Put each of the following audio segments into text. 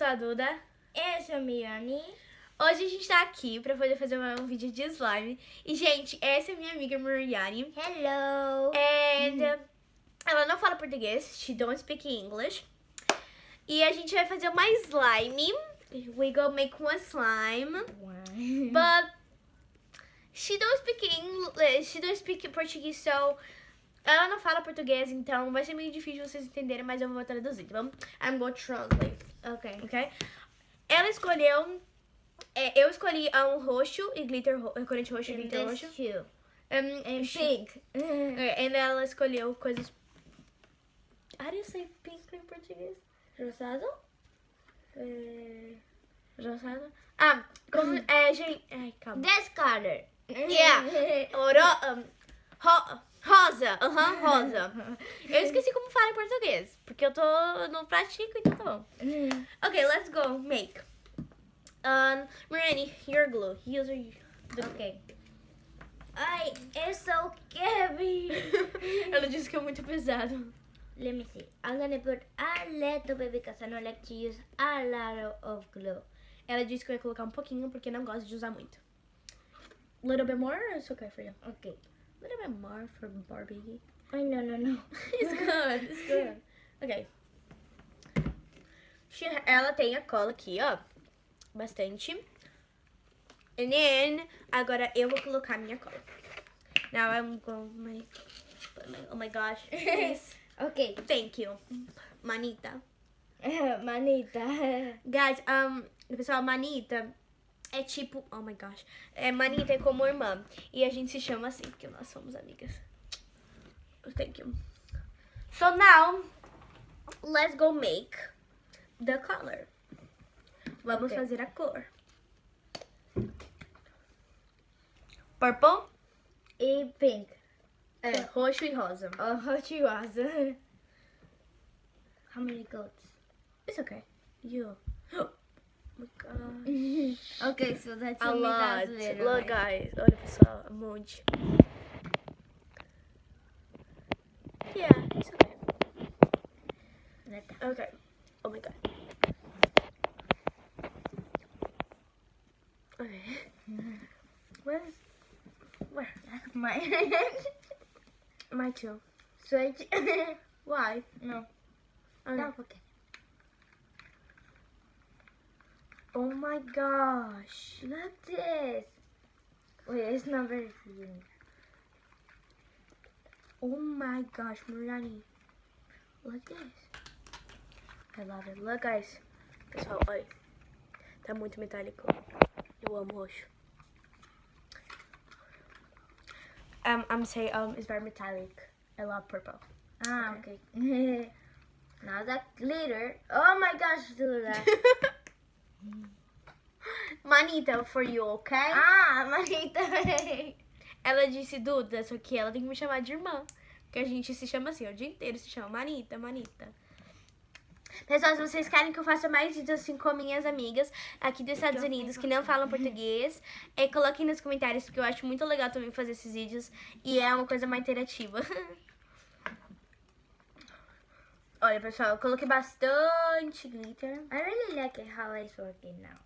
a Duda. Eu sou a Mirani. Hoje a gente tá aqui pra poder fazer um vídeo de slime. E, gente, essa é minha amiga Mirani. Hello. And ela não fala português. She don't speak English. E a gente vai fazer uma slime. We go make one slime. But she don't speak English. She don't speak Portuguese, so... Ela não fala português, então vai ser meio difícil vocês entenderem, mas eu vou traduzir, tá bom? I'm going to translate. Ok? Ela escolheu... eu escolhi um roxo e glitter corante roxo e glitter roxo. And pink. E ela escolheu coisas... How do you say pink em português? Rosado? Rosado? Como... gente... Ai, calma. This color. Yeah. Rosa. Rosa. Eu esqueci como fala em português, porque eu não pratico, então tá bom. Ok, let's go. Make. Mirani, your glue. Use the glue. Ok. Ai, it's so heavy. Ela disse que é muito pesado. Let me see. I'm gonna put a little bit because I don't like to use a lot of glue. Ela disse que eu ia colocar um pouquinho porque não gosta de usar muito. Little bit more or it's okay for you? Okay. Little bit more for Barbie. Ai, no. It's good. Ok. Ela tem a cola aqui, ó. Bastante. And then, agora eu vou colocar minha cola. Now I'm going... Oh my gosh. Please. Ok. Thank you. Manita. Manita. Guys, pessoal, manita é tipo... Oh my gosh. Manita é como irmã. E a gente se chama assim, porque nós somos amigas. Thank you. So now, let's go make the color. Vamos fazer a cor. Purple E pink. roxo e rosa. Oh, roxo e rosa. How many goats? It's okay. You. Oh my gosh. Okay, so that's A only lot. little, Look, right? guys. Olha, pessoal. Um monte. Yeah, it's okay. Okay. Oh my god. Okay. Where? Mine. My too. Switch. Why? No. Okay. No, okay. Oh my gosh. Look this. Wait, it's not very clean. Oh my gosh, Mirani. Look this. I love it. Look, guys. Pessoal, olha. Tá muito metálico. Eu amo roxo. I'm saying it's very metallic. I love purple. Okay. Now that glitter. Oh my gosh, do that. Manita for you, okay? Manita. Ela disse Duda, só que ela tem que me chamar de irmã. Porque a gente se chama assim, o dia inteiro se chama Manita. Pessoal, se vocês querem que eu faça mais vídeos assim com minhas amigas aqui dos Estados Unidos que não falam português, coloquem nos comentários, porque eu acho muito legal também fazer esses vídeos e é uma coisa mais interativa. Olha, pessoal, eu coloquei bastante glitter. I really like it how it's working now.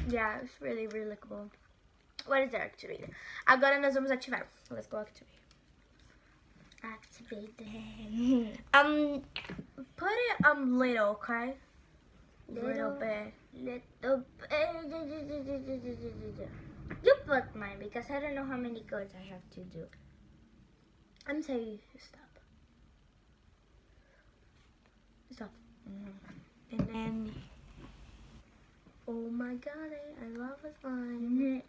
Yeah, it's really, really cool. What is the activator? Agora nós vamos ativar. Let's go activate. Activate Put it little, okay? Little bit. Little You put mine because I don't know how many goats I have to do. I'm saying stop. Stop. And then, oh my god, I love the slime.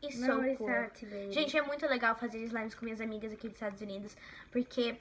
It's so cool. Gente, é muito legal fazer slimes com minhas amigas aqui dos Estados Unidos, porque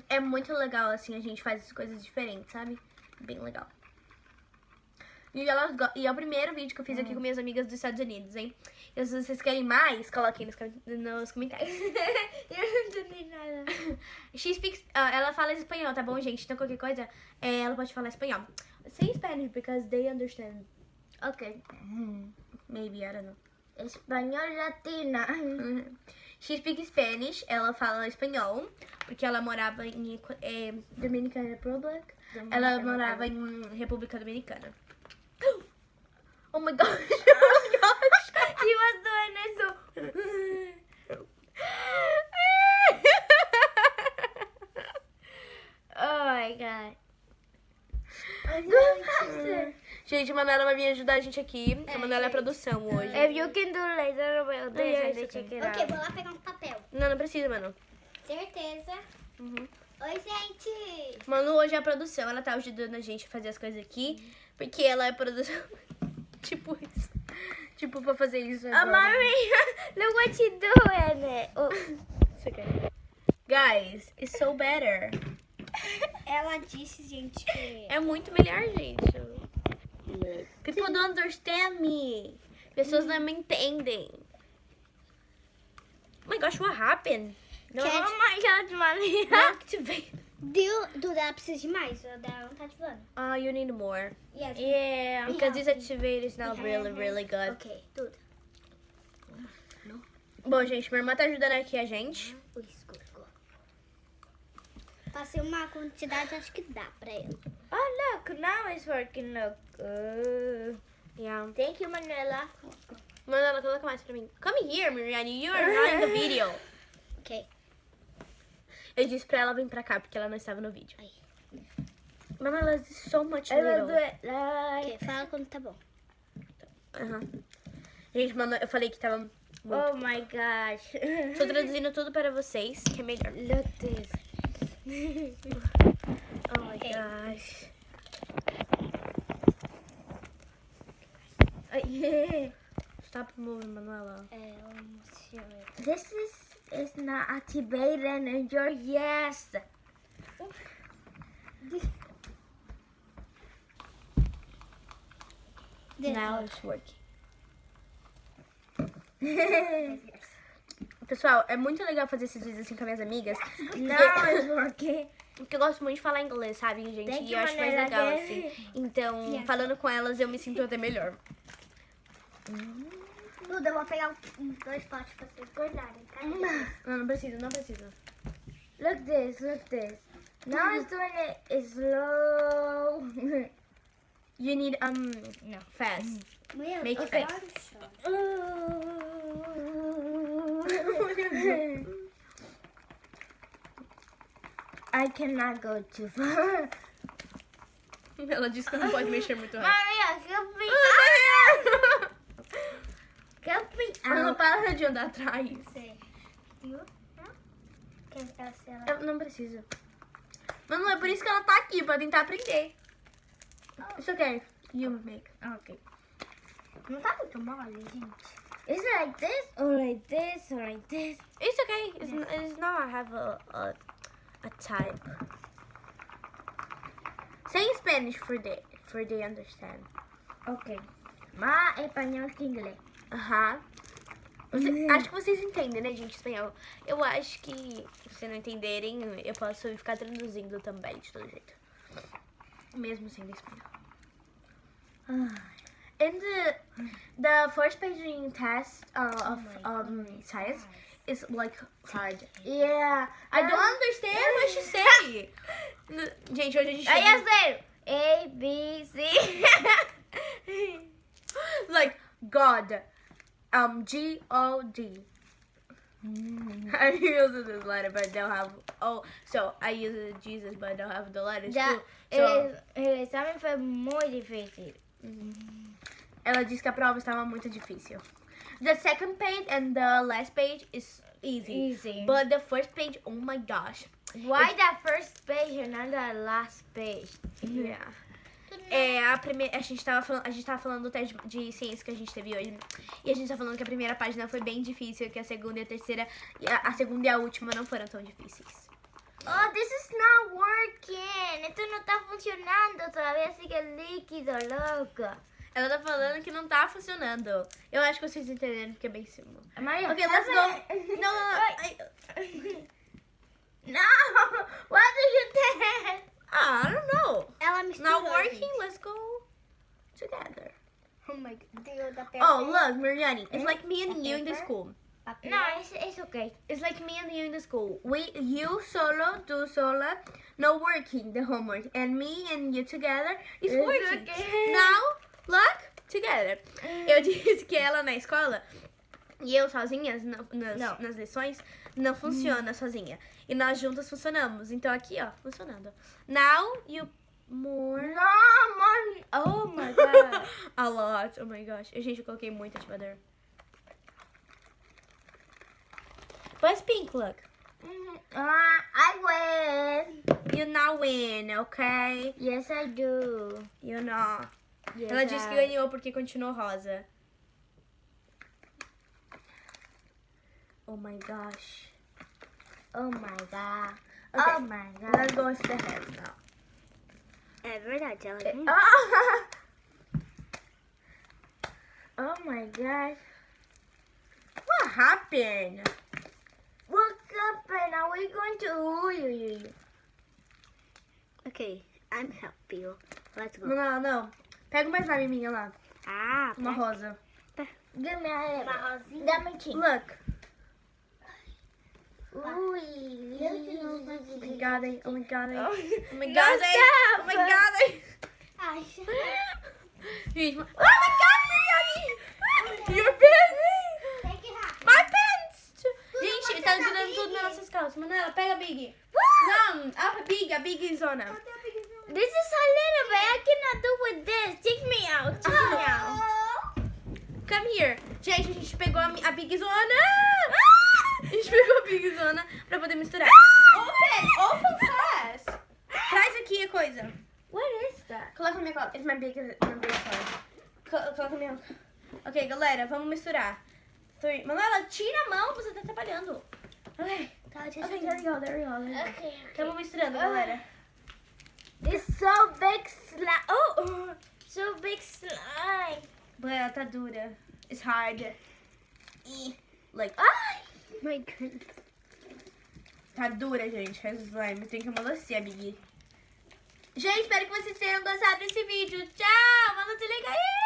é muito legal, assim, a gente faz as coisas diferentes, sabe? Bem legal. E é o primeiro vídeo que eu fiz aqui com minhas amigas dos Estados Unidos, hein? E se vocês querem mais, coloquem nos comentários. Eu não entendi nada. She speaks, ela fala espanhol, tá bom, gente? Então qualquer coisa, ela pode falar espanhol. Say Spanish because they understand. Okay. Maybe, I don't know. Espanhol latina. She speaks Spanish. Ela fala espanhol, porque ela morava em Dominican Republic. Ela morava em República Dominicana. Oh my gosh. Oh my gosh. She was doing eso. Oh my god. Gente, a Manuela vai vir ajudar a gente aqui. A Manuela é a produção hoje. If you can do later, we'll do it and they check it Ok, out. vou lá pegar um papel. Não precisa, Manu. Certeza. Uhum. Oi, gente. Manu hoje é a produção. Ela tá ajudando a gente a fazer as coisas aqui. Porque ela é a produção. Tipo isso. Tipo, pra fazer isso agora. Maria, look what she doing. Oh. Isso aqui. Guys, it's so better. Ela disse, gente, que... É muito melhor, gente. People don't understand me. Pessoas não me entendem. Oh my gosh, what happened? Oh my god, Maria. Não activate. Do dela precisa de mais, o dela não tá ativando. You need more. Yes. Yeah. Because this activate is not really, really good. Ok, tudo. Bom, gente, minha irmã tá ajudando aqui a gente. O escorregou. Passei uma quantidade, acho que dá pra ele. Oh, look, now it's working. Look. Yeah. Thank you, Manuela. Manuela, coloca mais pra mim. Come here, Mariane. You are not in the video. Ok. Eu disse pra ela vir pra cá, porque ela não estava no vídeo. Aí. Manuela, is so much I will do little. it like... Ok, fala quando tá bom. Gente, mano, eu falei que tava muito. Oh my gosh. Tô traduzindo tudo para vocês, que é melhor. Look this. Oh my gosh. Stop moving, Manuela. This is not activated and you're yes. Now it's working. Pessoal, é muito legal fazer esses vídeos assim com as minhas amigas. Now it's working. Porque eu gosto muito de falar inglês, sabe, gente? Thank E you, eu acho mais Manuela. legal, assim. Então, falando com elas, eu me sinto até melhor. Duda, eu vou pegar dois potes pra vocês guardarem, tá? Não precisa, não precisa. Look this, look this. Now it's doing it slow. You need, no, fast. Meu, Make ok. fast. I cannot go too far. Ela disse que não pode mexer muito rápido. Maria, help me out. Help me Ela out. para de andar atrás. Sei. Viu? Quer que ela se ela... Ela não precisa. Mas não é por isso que ela tá aqui, pra tentar aprender. It's okay. You make. Okay. Não tá muito mole, gente. Is it like this or like this or like this? It's okay. It's not I have a type. Say in Spanish for they understand. Okay. Mais espanhol que inglês. Aham. Acho que vocês entendem, né, gente, espanhol. Eu acho que, se vocês não entenderem, eu posso ficar traduzindo também, de todo jeito. Mesmo sendo espanhol. And the first page in test of science is like hard. Yeah. I don't understand what she say. Gente, hoje a gente I just said A, B, C. like God. G-O-D. I use this letter, but I don't have. Oh, so I use Jesus, but I don't have the letters too. So, El examen fue muy difícil. ela disse que a prova estava muito difícil. The second page and the last page is easy. Easy. But the first page, oh my gosh. Why the first page and not the last page? Yeah. A gente tava falando do teste de ciência que a gente teve hoje. E a gente tá falando que a primeira página foi bem difícil, que a segunda e a terceira, a segunda e a última não foram tão difíceis. Oh, this is not working. Esto no está funcionando. Todavía sigue líquido, loca. Ela tá falando que não tá funcionando. Eu acho que vocês entenderam porque é bem simples. Maria, Ok, let's go. No. No. What do you think? I don't know. Ela misturou. Not working, gente. let's go together. Oh my God. Deus da Oh, look, Mariani. It's like me and you in the school. papel. No, it's okay. It's like me and you in the school. You solo, tú sola, no working, the homework. And me and you together is It's working. okay. Now, look, together. Eu disse que ela na escola e eu sozinhas nas lições não funciona sozinha. E nós juntas funcionamos. Então aqui, ó, funcionando. Now, you more. No, mommy. Oh my god. A lot. Oh my gosh. Gente, eu coloquei muito ativador. What's pink, look? I win. You now win, okay? Yes, I do. You know. Yes, Ela disse que ganhou porque continuou rosa. Oh my gosh. Oh my god. Okay. Oh my god. Let's go with the heads now. É verdade, ela ganhou. Oh my god. What happened? What's happened? Are we going to... Ok, I'm help you. Let's go. Não. Pega mais slime minha lá. Ah, Uma rosa. Give me a Uma rosinha. Dá-me tinta. Look. Ui. Oh my god. Oh my god. Oh. Oh my No, god. stop. Oh my god. Ai, Gente, oh my god, Mariane. Your pants. tem que rápido. My pants. Gente, tá grudando tudo nas nossas calças. Manuela, pega a Big. Não, a Big zona. This is a little bit. I cannot do with this. Take me out. Take me out. Come here. Gente, a gente pegou a Big Zona. A gente pegou a Big Zona pra poder misturar. Open fast. Traz aqui a coisa. What is that? Coloca na minha cola. It's my big slime. Coloca na minha... Ok, galera, vamos misturar. Manuela, tira a mão, você tá atrapalhando. Ok, there we go. Okay. Estamos misturando, galera. It's so big slime. Oh, so big slime. Ela tá dura. It's hard. Like, Ai. My God. tá dura, gente. Essa slime tem que amolecer a Big. Gente, espero que vocês tenham gostado desse vídeo. Tchau! Manda se liga aí!